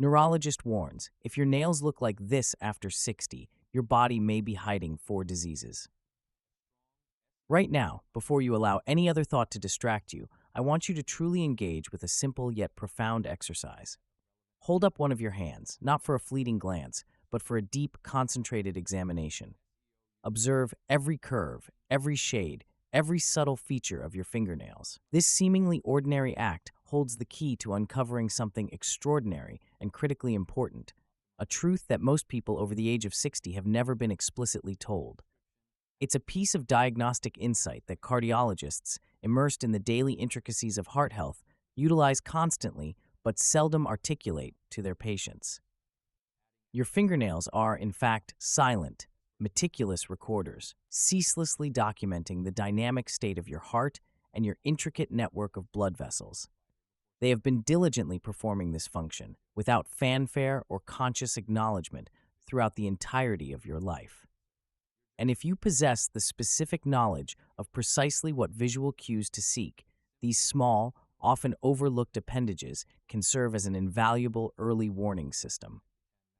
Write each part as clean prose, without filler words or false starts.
Neurologist warns, if your nails look like this after 60, your body may be hiding 4 diseases. Right now, before you allow any other thought to distract you, I want you to truly engage with a simple yet profound exercise. Hold up one of your hands, not for a fleeting glance, but for a deep, concentrated examination. Observe every curve, every shade, every subtle feature of your fingernails. This seemingly ordinary act holds the key to uncovering something extraordinary and critically important, a truth that most people over the age of 60 have never been explicitly told. It's a piece of diagnostic insight that cardiologists, immersed in the daily intricacies of heart health, utilize constantly but seldom articulate to their patients. Your fingernails are, in fact, silent, meticulous recorders, ceaselessly documenting the dynamic state of your heart and your intricate network of blood vessels. They have been diligently performing this function, without fanfare or conscious acknowledgement, throughout the entirety of your life. And if you possess the specific knowledge of precisely what visual cues to seek, these small, often overlooked appendages can serve as an invaluable early warning system,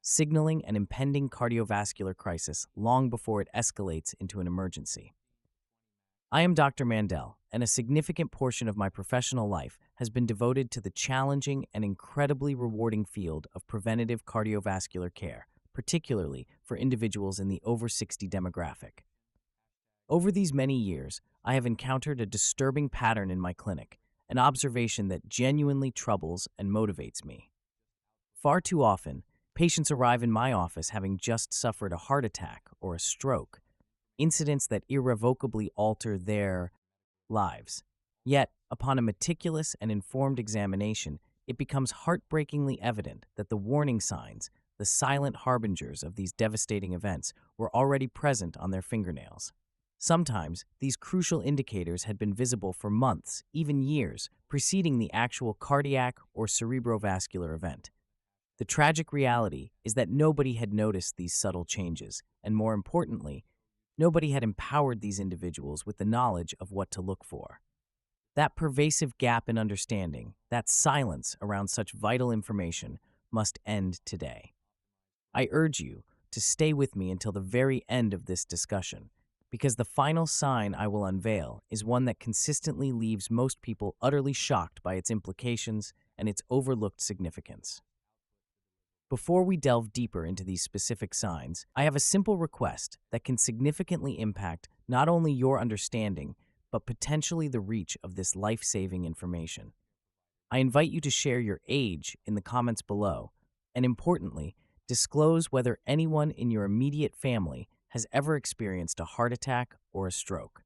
signaling an impending cardiovascular crisis long before it escalates into an emergency. I am Dr. Mandell, and a significant portion of my professional life has been devoted to the challenging and incredibly rewarding field of preventative cardiovascular care, particularly for individuals in the over 60 demographic. Over these many years, I have encountered a disturbing pattern in my clinic, an observation that genuinely troubles and motivates me. Far too often, patients arrive in my office having just suffered a heart attack or a stroke, incidents that irrevocably alter their lives. Yet, upon a meticulous and informed examination, it becomes heartbreakingly evident that the warning signs, the silent harbingers of these devastating events, were already present on their fingernails. Sometimes, these crucial indicators had been visible for months, even years, preceding the actual cardiac or cerebrovascular event. The tragic reality is that nobody had noticed these subtle changes, and more importantly, nobody had empowered these individuals with the knowledge of what to look for. That pervasive gap in understanding, that silence around such vital information, must end today. I urge you to stay with me until the very end of this discussion, because the final sign I will unveil is one that consistently leaves most people utterly shocked by its implications and its overlooked significance. Before we delve deeper into these specific signs, I have a simple request that can significantly impact not only your understanding, but potentially the reach of this life-saving information. I invite you to share your age in the comments below, and importantly, disclose whether anyone in your immediate family has ever experienced a heart attack or a stroke.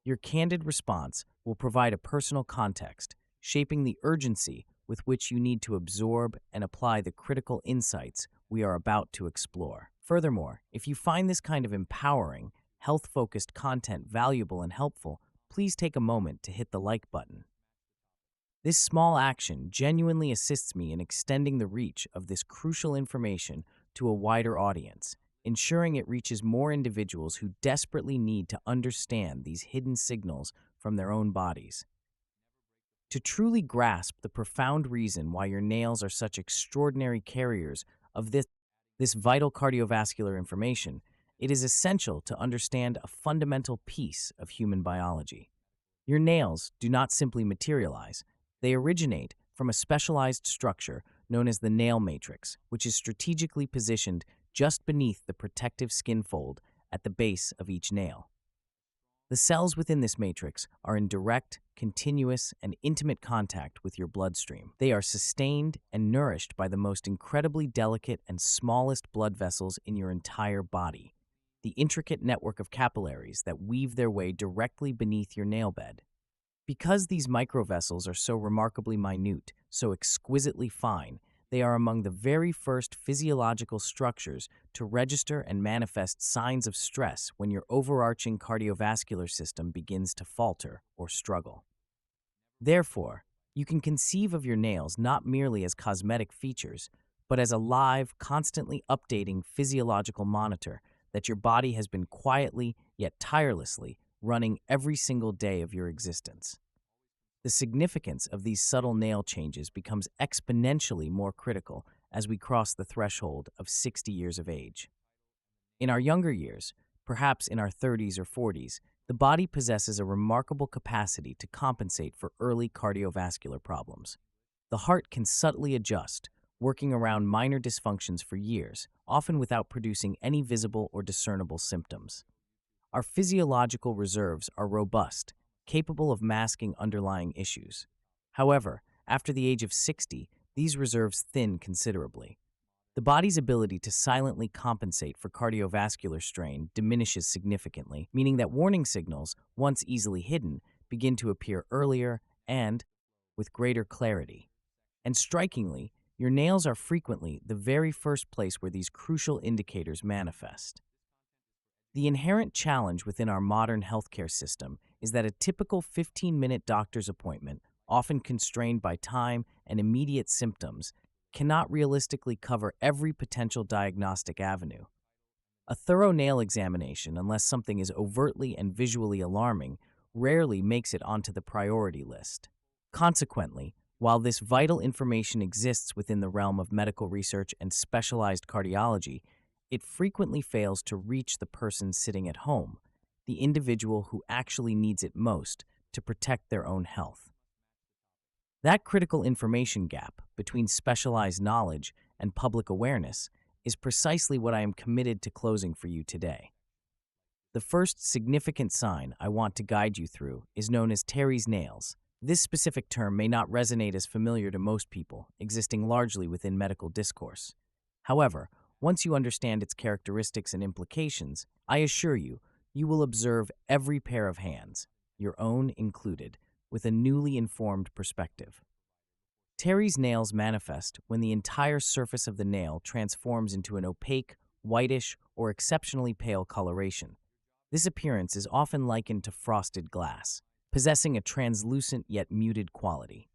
Your candid response will provide a personal context, shaping the urgency with which you need to absorb and apply the critical insights we are about to explore. Furthermore, if you find this kind of empowering, health-focused content valuable and helpful, please take a moment to hit the like button. This small action genuinely assists me in extending the reach of this crucial information to a wider audience, ensuring it reaches more individuals who desperately need to understand these hidden signals from their own bodies. To truly grasp the profound reason why your nails are such extraordinary carriers of this vital cardiovascular information, it is essential to understand a fundamental piece of human biology. Your nails do not simply materialize. They originate from a specialized structure known as the nail matrix, which is strategically positioned just beneath the protective skin fold at the base of each nail. The cells within this matrix are in direct, continuous, and intimate contact with your bloodstream. They are sustained and nourished by the most incredibly delicate and smallest blood vessels in your entire body, the intricate network of capillaries that weave their way directly beneath your nail bed. Because these microvessels are so remarkably minute, so exquisitely fine, they are among the very first physiological structures to register and manifest signs of stress when your overarching cardiovascular system begins to falter or struggle. Therefore, you can conceive of your nails not merely as cosmetic features, but as a live, constantly updating physiological monitor that your body has been quietly yet tirelessly running every single day of your existence. The significance of these subtle nail changes becomes exponentially more critical as we cross the threshold of 60 years of age. In our younger years, perhaps in our 30s or 40s, the body possesses a remarkable capacity to compensate for early cardiovascular problems. The heart can subtly adjust, working around minor dysfunctions for years, often without producing any visible or discernible symptoms. Our physiological reserves are robust, capable of masking underlying issues. However, after the age of 60, these reserves thin considerably. The body's ability to silently compensate for cardiovascular strain diminishes significantly, meaning that warning signals, once easily hidden, begin to appear earlier and with greater clarity. And strikingly, your nails are frequently the very first place where these crucial indicators manifest. The inherent challenge within our modern healthcare system is that a typical 15-minute doctor's appointment, often constrained by time and immediate symptoms, cannot realistically cover every potential diagnostic avenue. A thorough nail examination, unless something is overtly and visually alarming, rarely makes it onto the priority list. Consequently, while this vital information exists within the realm of medical research and specialized cardiology, it frequently fails to reach the person sitting at home, the individual who actually needs it most to protect their own health. That critical information gap between specialized knowledge and public awareness is precisely what I am committed to closing for you today. The first significant sign I want to guide you through is known as Terry's nails. This specific term may not resonate as familiar to most people, existing largely within medical discourse. However, once you understand its characteristics and implications, I assure you, you will observe every pair of hands, your own included, with a newly informed perspective. Terry's nails manifest when the entire surface of the nail transforms into an opaque, whitish, or exceptionally pale coloration. This appearance is often likened to frosted glass, possessing a translucent yet muted quality.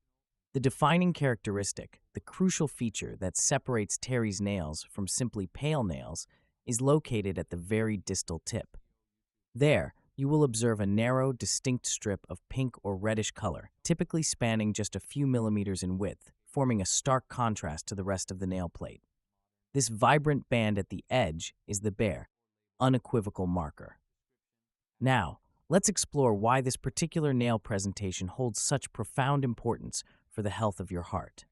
The defining characteristic, the crucial feature that separates Terry's nails from simply pale nails, is located at the very distal tip. There, you will observe a narrow, distinct strip of pink or reddish color, typically spanning just a few millimeters in width, forming a stark contrast to the rest of the nail plate. This vibrant band at the edge is the bare, unequivocal marker. Now, let's explore why this particular nail presentation holds such profound importance for the health of your heart.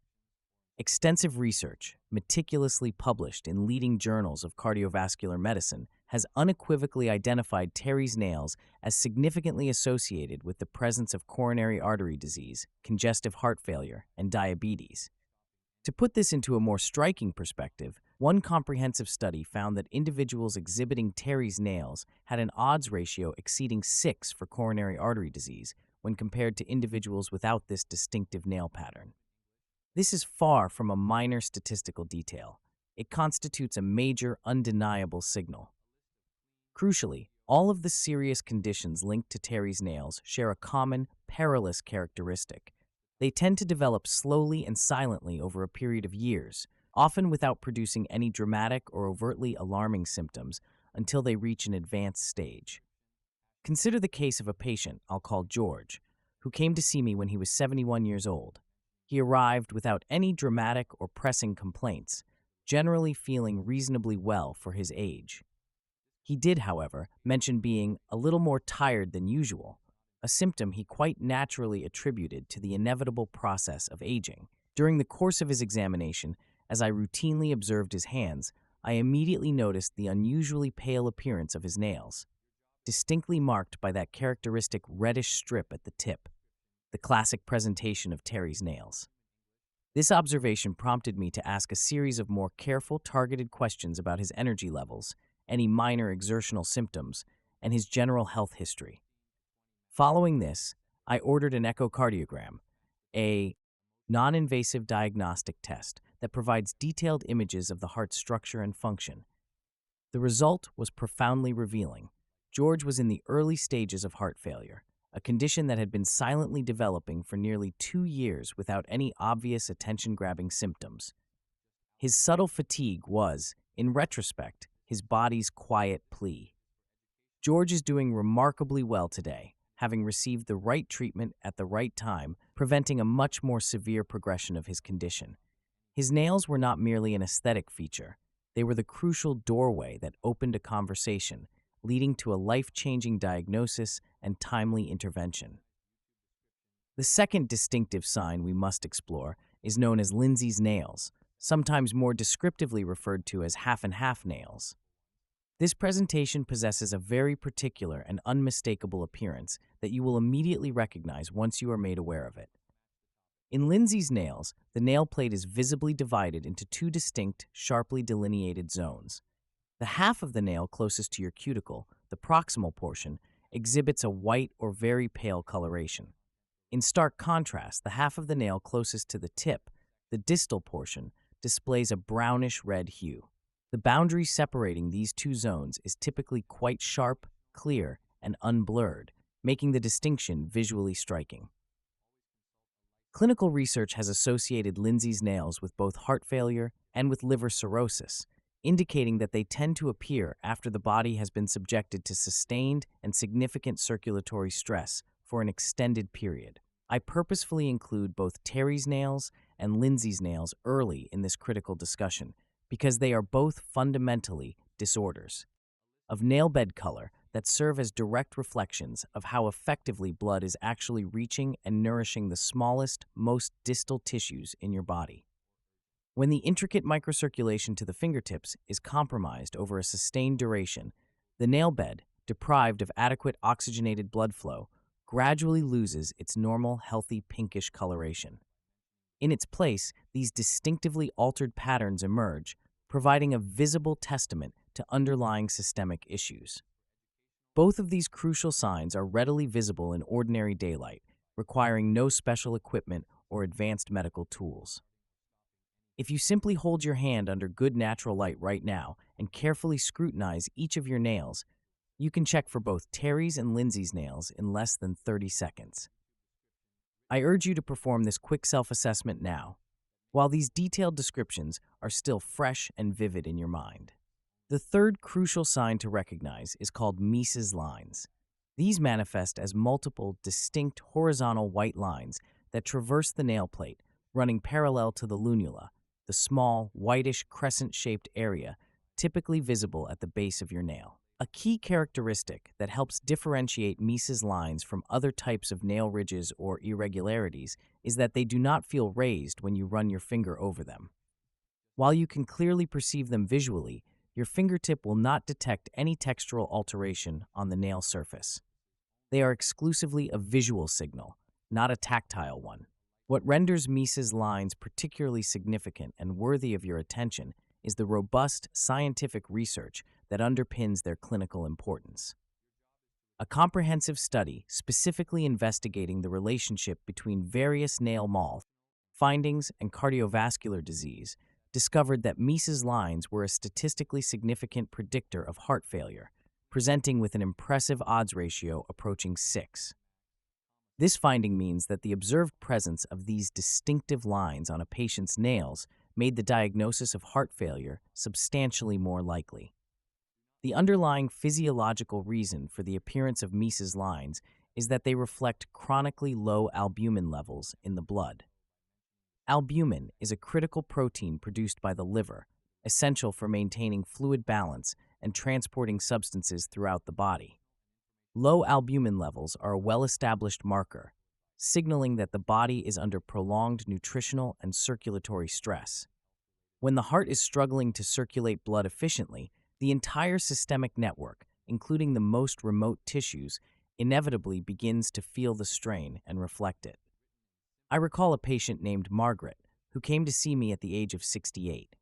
Extensive research, meticulously published in leading journals of cardiovascular medicine, has unequivocally identified Terry's nails as significantly associated with the presence of coronary artery disease, congestive heart failure, and diabetes. To put this into a more striking perspective, one comprehensive study found that individuals exhibiting Terry's nails had an odds ratio exceeding 6 for coronary artery disease when compared to individuals without this distinctive nail pattern. This is far from a minor statistical detail. It constitutes a major, undeniable signal. Crucially, all of the serious conditions linked to Terry's nails share a common, perilous characteristic. They tend to develop slowly and silently over a period of years, often without producing any dramatic or overtly alarming symptoms until they reach an advanced stage. Consider the case of a patient I'll call George, who came to see me when he was 71 years old. He arrived without any dramatic or pressing complaints, generally feeling reasonably well for his age. He did, however, mention being a little more tired than usual, a symptom he quite naturally attributed to the inevitable process of aging. During the course of his examination, as I routinely observed his hands, I immediately noticed the unusually pale appearance of his nails, distinctly marked by that characteristic reddish strip at the tip, the classic presentation of Terry's nails. This observation prompted me to ask a series of more careful, targeted questions about his energy levels, any minor exertional symptoms, and his general health history. Following this, I ordered an echocardiogram, a non-invasive diagnostic test that provides detailed images of the heart's structure and function. The result was profoundly revealing. George was in the early stages of heart failure, a condition that had been silently developing for nearly 2 years without any obvious attention-grabbing symptoms. His subtle fatigue was, in retrospect, his body's quiet plea. George is doing remarkably well today, having received the right treatment at the right time, preventing a much more severe progression of his condition. His nails were not merely an aesthetic feature, they were the crucial doorway that opened a conversation, leading to a life-changing diagnosis and timely intervention. The second distinctive sign we must explore is known as Lindsay's nails, sometimes more descriptively referred to as half-and-half nails. This presentation possesses a very particular and unmistakable appearance that you will immediately recognize once you are made aware of it. In Lindsay's nails, the nail plate is visibly divided into two distinct, sharply delineated zones. The half of the nail closest to your cuticle, the proximal portion, exhibits a white or very pale coloration. In stark contrast, the half of the nail closest to the tip, the distal portion, displays a brownish-red hue. The boundary separating these two zones is typically quite sharp, clear, and unblurred, making the distinction visually striking. Clinical research has associated Lindsay's nails with both heart failure and with liver cirrhosis, indicating that they tend to appear after the body has been subjected to sustained and significant circulatory stress for an extended period. I purposefully include both Terry's nails and Lindsay's nails early in this critical discussion because they are both fundamentally disorders of nail bed color that serve as direct reflections of how effectively blood is actually reaching and nourishing the smallest, most distal tissues in your body. When the intricate microcirculation to the fingertips is compromised over a sustained duration, the nail bed, deprived of adequate oxygenated blood flow, gradually loses its normal, healthy pinkish coloration. In its place, these distinctively altered patterns emerge, providing a visible testament to underlying systemic issues. Both of these crucial signs are readily visible in ordinary daylight, requiring no special equipment or advanced medical tools. If you simply hold your hand under good natural light right now and carefully scrutinize each of your nails, you can check for both Terry's and Lindsay's nails in less than 30 seconds. I urge you to perform this quick self-assessment now, while these detailed descriptions are still fresh and vivid in your mind. The third crucial sign to recognize is called Mises lines. These manifest as multiple, distinct horizontal white lines that traverse the nail plate, running parallel to the lunula, the small, whitish crescent-shaped area typically visible at the base of your nail. A key characteristic that helps differentiate Mises lines from other types of nail ridges or irregularities is that they do not feel raised when you run your finger over them. While you can clearly perceive them visually, your fingertip will not detect any textural alteration on the nail surface. They are exclusively a visual signal, not a tactile one. What renders Mises lines particularly significant and worthy of your attention is the robust scientific research that underpins their clinical importance. A comprehensive study specifically investigating the relationship between various nail mold findings and cardiovascular disease discovered that Mises lines were a statistically significant predictor of heart failure, presenting with an impressive odds ratio approaching 6. This finding means that the observed presence of these distinctive lines on a patient's nails made the diagnosis of heart failure substantially more likely. The underlying physiological reason for the appearance of Mises lines is that they reflect chronically low albumin levels in the blood. Albumin is a critical protein produced by the liver, essential for maintaining fluid balance and transporting substances throughout the body. Low albumin levels are a well-established marker, signaling that the body is under prolonged nutritional and circulatory stress. When the heart is struggling to circulate blood efficiently, the entire systemic network, including the most remote tissues, inevitably begins to feel the strain and reflect it. I recall a patient named Margaret, who came to see me at the age of 68.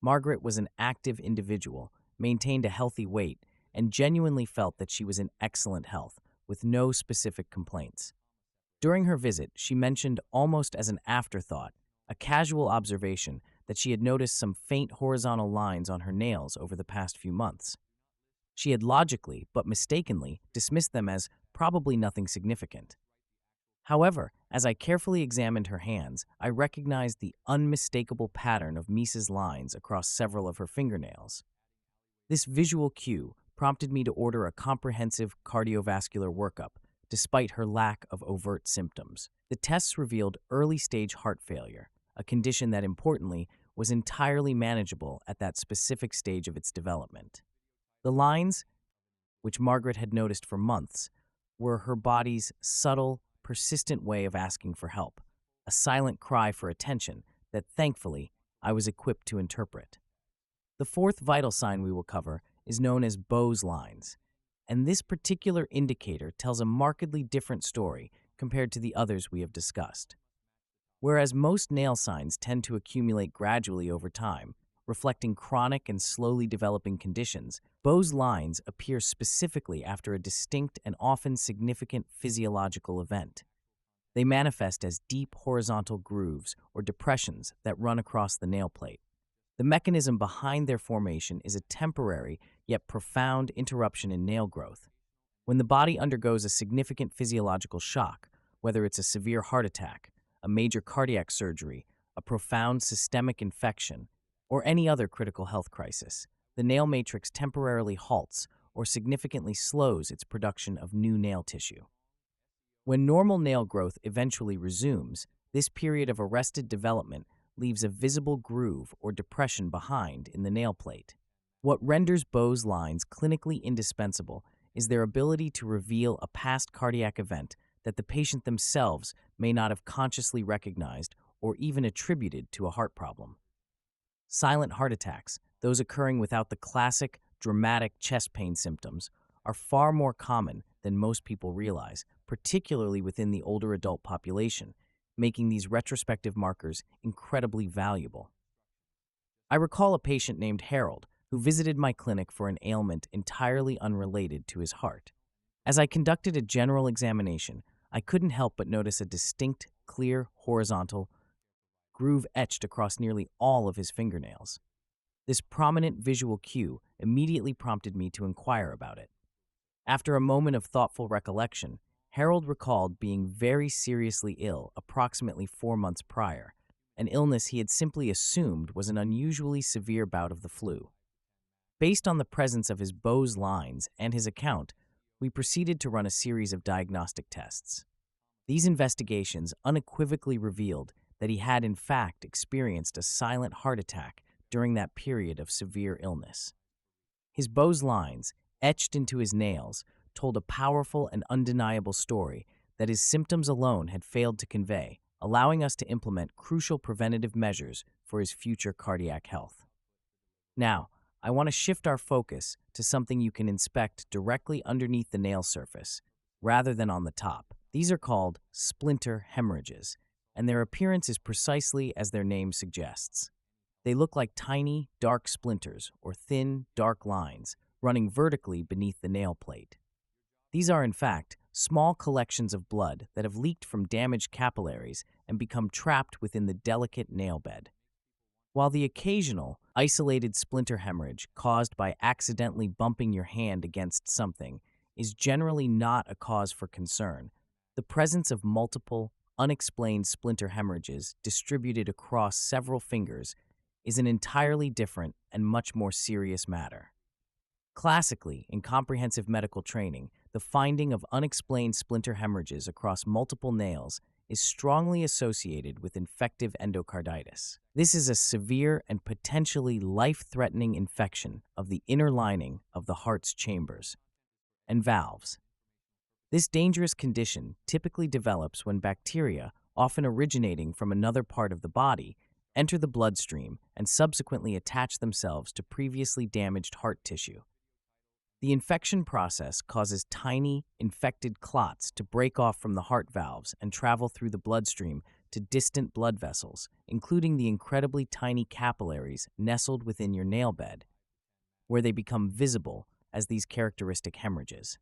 Margaret was an active individual, maintained a healthy weight, and genuinely felt that she was in excellent health, with no specific complaints. During her visit, she mentioned almost as an afterthought, a casual observation that she had noticed some faint horizontal lines on her nails over the past few months. She had logically, but mistakenly, dismissed them as probably nothing significant. However, as I carefully examined her hands, I recognized the unmistakable pattern of Mises lines across several of her fingernails. This visual cue prompted me to order a comprehensive cardiovascular workup, despite her lack of overt symptoms. The tests revealed early-stage heart failure, a condition that, importantly, was entirely manageable at that specific stage of its development. The lines, which Margaret had noticed for months, were her body's subtle, persistent way of asking for help, a silent cry for attention that, thankfully, I was equipped to interpret. The fourth vital sign we will cover is known as Bow's lines, and this particular indicator tells a markedly different story compared to the others we have discussed. Whereas most nail signs tend to accumulate gradually over time, reflecting chronic and slowly developing conditions, Bow's lines appear specifically after a distinct and often significant physiological event. They manifest as deep horizontal grooves or depressions that run across the nail plate. The mechanism behind their formation is a temporary yet profound interruption in nail growth. When the body undergoes a significant physiological shock, whether it's a severe heart attack, a major cardiac surgery, a profound systemic infection, or any other critical health crisis, the nail matrix temporarily halts or significantly slows its production of new nail tissue. When normal nail growth eventually resumes, this period of arrested development leaves a visible groove or depression behind in the nail plate. What renders Bow's lines clinically indispensable is their ability to reveal a past cardiac event that the patient themselves may not have consciously recognized or even attributed to a heart problem. Silent heart attacks, those occurring without the classic, dramatic chest pain symptoms, are far more common than most people realize, particularly within the older adult population, making these retrospective markers incredibly valuable. I recall a patient named Harold who visited my clinic for an ailment entirely unrelated to his heart. As I conducted a general examination, I couldn't help but notice a distinct, clear, horizontal groove etched across nearly all of his fingernails. This prominent visual cue immediately prompted me to inquire about it. After a moment of thoughtful recollection, Harold recalled being very seriously ill approximately 4 months prior, an illness he had simply assumed was an unusually severe bout of the flu. Based on the presence of his Bow's lines and his account, we proceeded to run a series of diagnostic tests. These investigations unequivocally revealed that he had in fact experienced a silent heart attack during that period of severe illness. His Bow's lines, etched into his nails, told a powerful and undeniable story that his symptoms alone had failed to convey, allowing us to implement crucial preventative measures for his future cardiac health. Now, I want to shift our focus to something you can inspect directly underneath the nail surface, rather than on the top. These are called splinter hemorrhages, and their appearance is precisely as their name suggests. They look like tiny, dark splinters or thin, dark lines running vertically beneath the nail plate. These are, in fact, small collections of blood that have leaked from damaged capillaries and become trapped within the delicate nail bed. While the occasional, isolated splinter hemorrhage caused by accidentally bumping your hand against something is generally not a cause for concern, the presence of multiple, unexplained splinter hemorrhages distributed across several fingers is an entirely different and much more serious matter. Classically, in comprehensive medical training, the finding of unexplained splinter hemorrhages across multiple nails is strongly associated with infective endocarditis. This is a severe and potentially life-threatening infection of the inner lining of the heart's chambers and valves. This dangerous condition typically develops when bacteria, often originating from another part of the body, enter the bloodstream and subsequently attach themselves to previously damaged heart tissue. The infection process causes tiny, infected clots to break off from the heart valves and travel through the bloodstream to distant blood vessels, including the incredibly tiny capillaries nestled within your nail bed, where they become visible as these characteristic hemorrhages.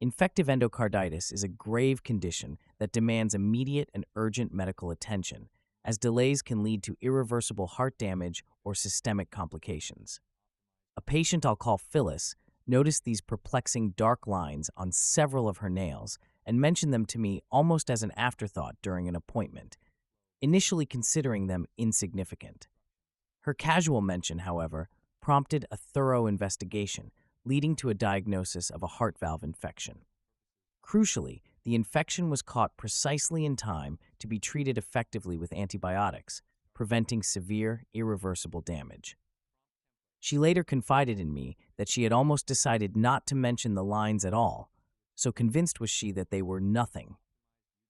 Infective endocarditis is a grave condition that demands immediate and urgent medical attention, as delays can lead to irreversible heart damage or systemic complications. A patient I'll call Phyllis noticed these perplexing dark lines on several of her nails and mentioned them to me almost as an afterthought during an appointment, initially considering them insignificant. Her casual mention, however, prompted a thorough investigation, leading to a diagnosis of a heart valve infection. Crucially, the infection was caught precisely in time to be treated effectively with antibiotics, preventing severe, irreversible damage. She later confided in me that she had almost decided not to mention the lines at all, so convinced was she that they were nothing.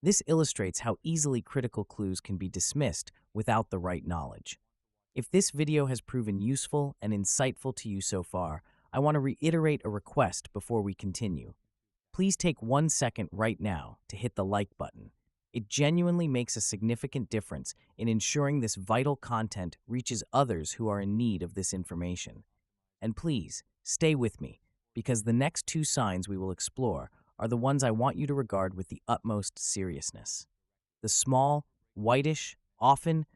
This illustrates how easily critical clues can be dismissed without the right knowledge. If this video has proven useful and insightful to you so far, I want to reiterate a request before we continue. Please take 1 second right now to hit the like button. It genuinely makes a significant difference in ensuring this vital content reaches others who are in need of this information. And please, stay with me, because the next 2 signs we will explore are the ones I want you to regard with the utmost seriousness. The small, whitish, often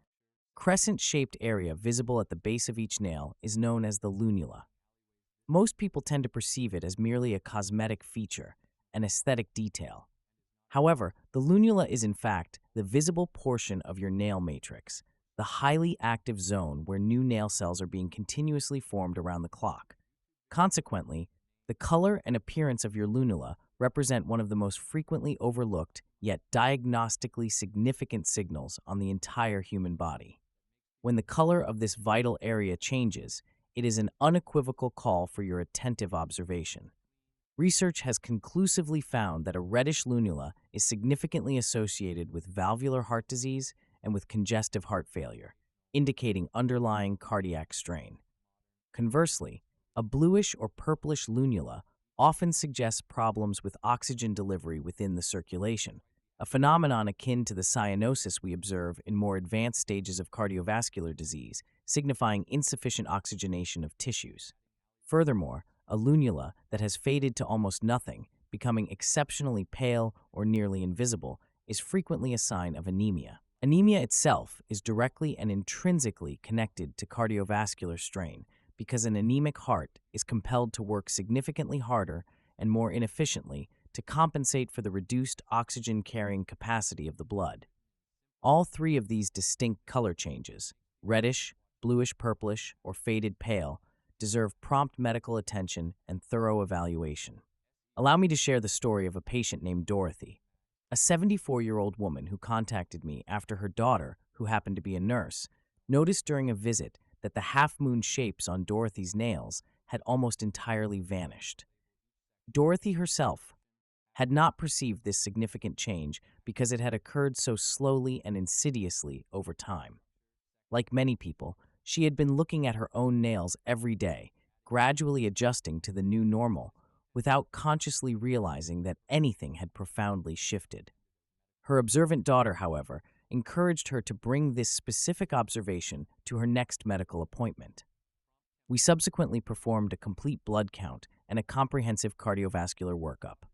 crescent-shaped area visible at the base of each nail is known as the lunula. Most people tend to perceive it as merely a cosmetic feature, an aesthetic detail. However, the lunula is in fact the visible portion of your nail matrix, the highly active zone where new nail cells are being continuously formed around the clock. Consequently, the color and appearance of your lunula represent one of the most frequently overlooked yet diagnostically significant signals on the entire human body. When the color of this vital area changes, it is an unequivocal call for your attentive observation. Research has conclusively found that a reddish lunula is significantly associated with valvular heart disease and with congestive heart failure, indicating underlying cardiac strain. Conversely, a bluish or purplish lunula often suggests problems with oxygen delivery within the circulation, a phenomenon akin to the cyanosis we observe in more advanced stages of cardiovascular disease, signifying insufficient oxygenation of tissues. Furthermore, a lunula that has faded to almost nothing, becoming exceptionally pale or nearly invisible, is frequently a sign of anemia. Anemia itself is directly and intrinsically connected to cardiovascular strain because an anemic heart is compelled to work significantly harder and more inefficiently to compensate for the reduced oxygen-carrying capacity of the blood. All 3 of these distinct color changes, reddish, bluish-purplish, or faded pale, deserve prompt medical attention and thorough evaluation. Allow me to share the story of a patient named Dorothy, a 74-year-old woman who contacted me after her daughter, who happened to be a nurse, noticed during a visit that the half-moon shapes on Dorothy's nails had almost entirely vanished. Dorothy herself had not perceived this significant change because it had occurred so slowly and insidiously over time. Like many people, she had been looking at her own nails every day, gradually adjusting to the new normal, without consciously realizing that anything had profoundly shifted. Her observant daughter, however, encouraged her to bring this specific observation to her next medical appointment. We subsequently performed a complete blood count and a comprehensive cardiovascular workup.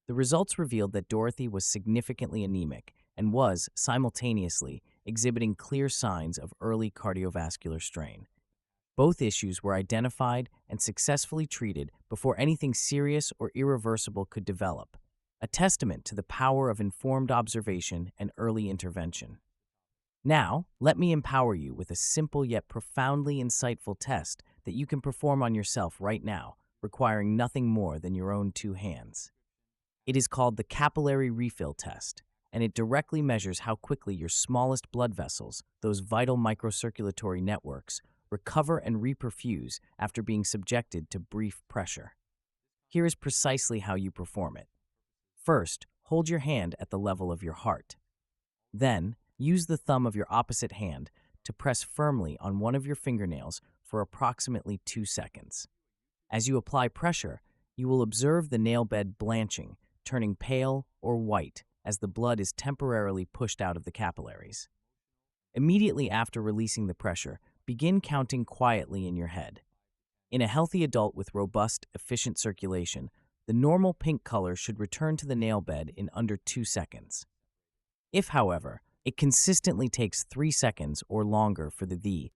The results revealed that Dorothy was significantly anemic and was, simultaneously, exhibiting clear signs of early cardiovascular strain. Both issues were identified and successfully treated before anything serious or irreversible could develop, a testament to the power of informed observation and early intervention. Now, let me empower you with a simple yet profoundly insightful test that you can perform on yourself right now, requiring nothing more than your own 2 hands. It is called the capillary refill test, and it directly measures how quickly your smallest blood vessels, those vital microcirculatory networks, recover and reperfuse after being subjected to brief pressure. Here is precisely how you perform it. First, hold your hand at the level of your heart. Then, use the thumb of your opposite hand to press firmly on one of your fingernails for approximately 2 seconds. As you apply pressure, you will observe the nail bed blanching, turning pale or white as the blood is temporarily pushed out of the capillaries. Immediately after releasing the pressure, begin counting quietly in your head. In a healthy adult with robust, efficient circulation, the normal pink color should return to the nail bed in under 2 seconds. If, however, it consistently takes 3 seconds or longer for the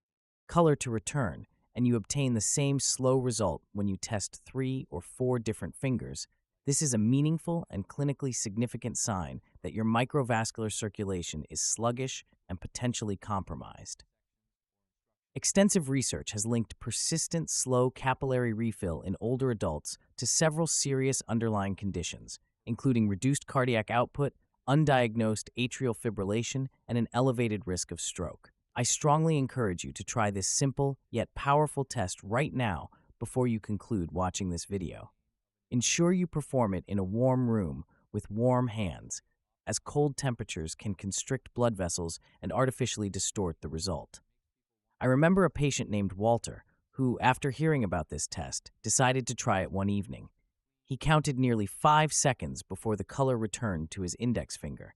color to return, and you obtain the same slow result when you test 3 or 4 different fingers, this is a meaningful and clinically significant sign that your microvascular circulation is sluggish and potentially compromised. Extensive research has linked persistent, slow capillary refill in older adults to several serious underlying conditions, including reduced cardiac output, undiagnosed atrial fibrillation, and an elevated risk of stroke. I strongly encourage you to try this simple yet powerful test right now before you conclude watching this video. Ensure you perform it in a warm room with warm hands, as cold temperatures can constrict blood vessels and artificially distort the result. I remember a patient named Walter who, after hearing about this test, decided to try it one evening. He counted nearly 5 seconds before the color returned to his index finger.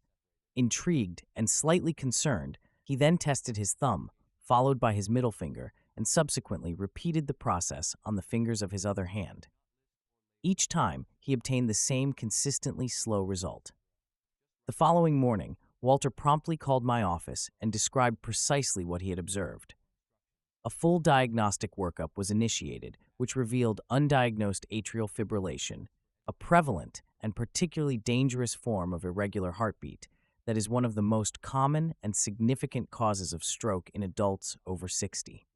Intrigued and slightly concerned, he then tested his thumb, followed by his middle finger, and subsequently repeated the process on the fingers of his other hand. Each time, he obtained the same consistently slow result. The following morning, Walter promptly called my office and described precisely what he had observed. A full diagnostic workup was initiated, which revealed undiagnosed atrial fibrillation, a prevalent and particularly dangerous form of irregular heartbeat that is one of the most common and significant causes of stroke in adults over 60.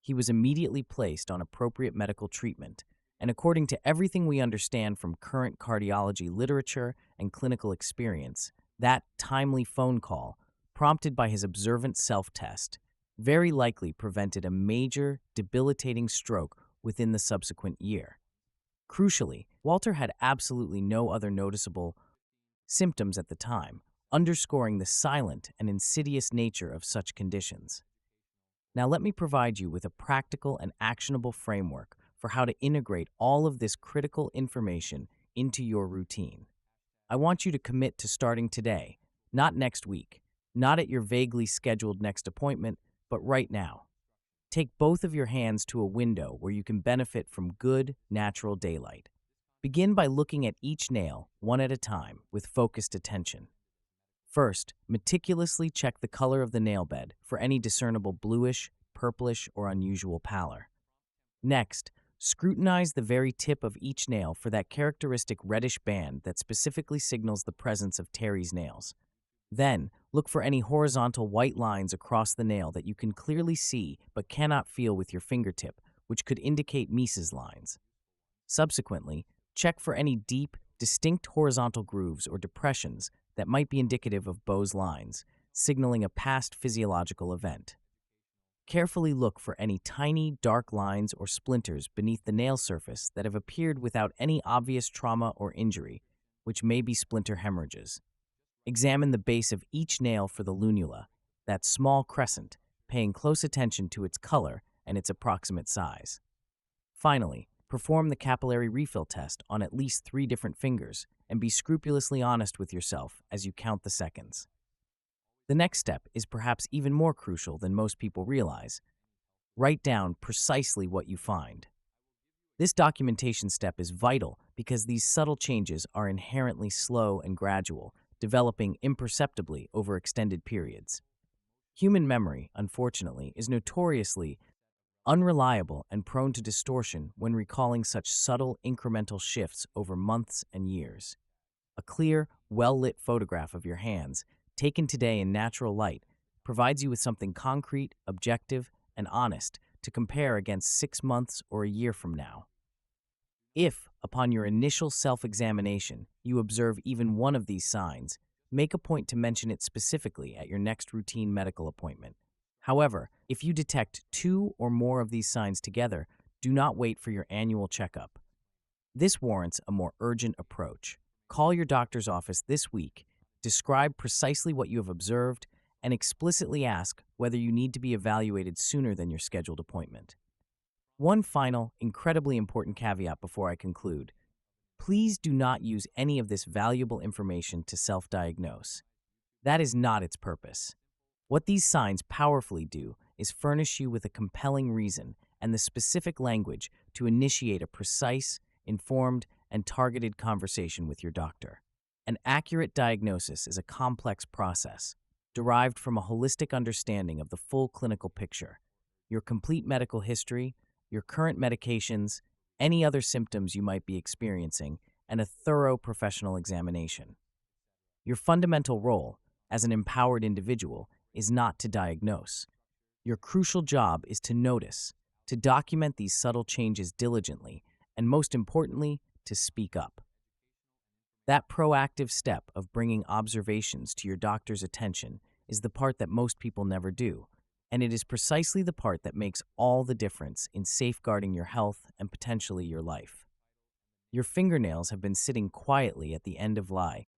He was immediately placed on appropriate medical treatment, and according to everything we understand from current cardiology literature and clinical experience, that timely phone call, prompted by his observant self-test, very likely prevented a major, debilitating stroke within the subsequent year. Crucially, Walter had absolutely no other noticeable symptoms at the time, underscoring the silent and insidious nature of such conditions. Now let me provide you with a practical and actionable framework for how to integrate all of this critical information into your routine. I want you to commit to starting today, not next week, not at your vaguely scheduled next appointment, but right now. Take both of your hands to a window where you can benefit from good, natural daylight. Begin by looking at each nail, one at a time, with focused attention. First, meticulously check the color of the nail bed for any discernible bluish, purplish, or unusual pallor. Next, scrutinize the very tip of each nail for that characteristic reddish band that specifically signals the presence of Terry's nails. Then, look for any horizontal white lines across the nail that you can clearly see but cannot feel with your fingertip, which could indicate Mises lines. Subsequently, check for any deep, distinct horizontal grooves or depressions that might be indicative of Bose lines, signaling a past physiological event. Carefully look for any tiny, dark lines or splinters beneath the nail surface that have appeared without any obvious trauma or injury, which may be splinter hemorrhages. Examine the base of each nail for the lunula, that small crescent, paying close attention to its color and its approximate size. Finally, perform the capillary refill test on at least 3 different fingers and be scrupulously honest with yourself as you count the seconds. The next step is perhaps even more crucial than most people realize. Write down precisely what you find. This documentation step is vital because these subtle changes are inherently slow and gradual, developing imperceptibly over extended periods. Human memory, unfortunately, is notoriously unreliable and prone to distortion when recalling such subtle incremental shifts over months and years. A clear, well-lit photograph of your hands, taken today in natural light, provides you with something concrete, objective, and honest to compare against 6 months or a year from now. If, upon your initial self-examination, you observe even one of these signs, make a point to mention it specifically at your next routine medical appointment. However, if you detect 2 or more of these signs together, do not wait for your annual checkup. This warrants a more urgent approach. Call your doctor's office this week, describe precisely what you have observed, and explicitly ask whether you need to be evaluated sooner than your scheduled appointment. One final, incredibly important caveat before I conclude. Please do not use any of this valuable information to self-diagnose. That is not its purpose. What these signs powerfully do is furnish you with a compelling reason and the specific language to initiate a precise, informed, and targeted conversation with your doctor. An accurate diagnosis is a complex process, derived from a holistic understanding of the full clinical picture, your complete medical history, your current medications, any other symptoms you might be experiencing, and a thorough professional examination. Your fundamental role, as an empowered individual, is not to diagnose. Your crucial job is to notice, to document these subtle changes diligently, and most importantly, to speak up. That proactive step of bringing observations to your doctor's attention is the part that most people never do, and it is precisely the part that makes all the difference in safeguarding your health and potentially your life. Your fingernails have been sitting quietly at the end of lie,